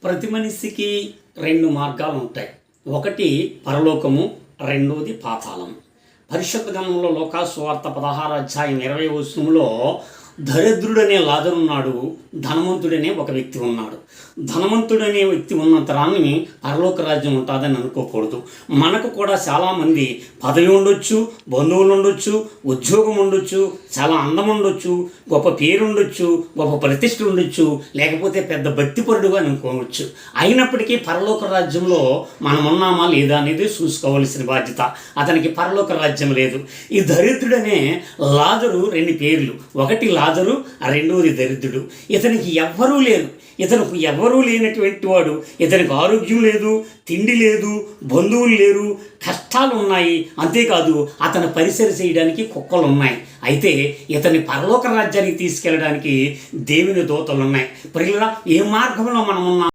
ప్రతి మనిషికి రెండు మార్గాలు ఉంటాయి. ఒకటి పరలోకము, రెండోది పాతాళం. పరిశుద్ధ గ్రంథంలో లూకా సువార్త 16:20 దరిద్రుడనే లాజరు ఉన్నాడు, ధనవంతుడనే ఒక వ్యక్తి ఉన్నాడు. ధనవంతుడనే వ్యక్తి ఉన్నంతరాన్ని పరలోక రాజ్యం ఉంటుందని అనుకోకూడదు. మనకు కూడా చాలామంది పదవి ఉండొచ్చు, బంధువులు ఉండొచ్చు, ఉద్యోగం ఉండొచ్చు, చాలా అందం ఉండొచ్చు, గొప్ప పేరు ఉండొచ్చు, గొప్ప ప్రతిష్ఠ ఉండొచ్చు, లేకపోతే పెద్ద భక్తిపరుడుగా అనుకోవచ్చు. అయినప్పటికీ పరలోక రాజ్యంలో మనం ఉన్నామా లేదా అనేది చూసుకోవాల్సిన బాధ్యత. అతనికి పరలోక రాజ్యం లేదు. ఈ దరిద్రుడనే లాజరు రెండు పేర్లు, ఒకటి లాజరు, రెండోది దరిద్రుడు. ఇతనికి ఎవ్వరూ లేరు. ఇతనికి ఎవరూ లేనటువంటి వాడు. ఇతనికి ఆరోగ్యం లేదు, తిండి లేదు, బంధువులు లేరు, కష్టాలు ఉన్నాయి. అంతేకాదు అతను పరిసర చేయడానికి కుక్కలు ఉన్నాయి. అయితే ఇతని పరలోక రాజ్యానికి తీసుకెళ్ళడానికి దేవుని దూతలు ఉన్నాయి. ప్రియులారా, ఏ మార్గంలో మనం ఉన్నాం?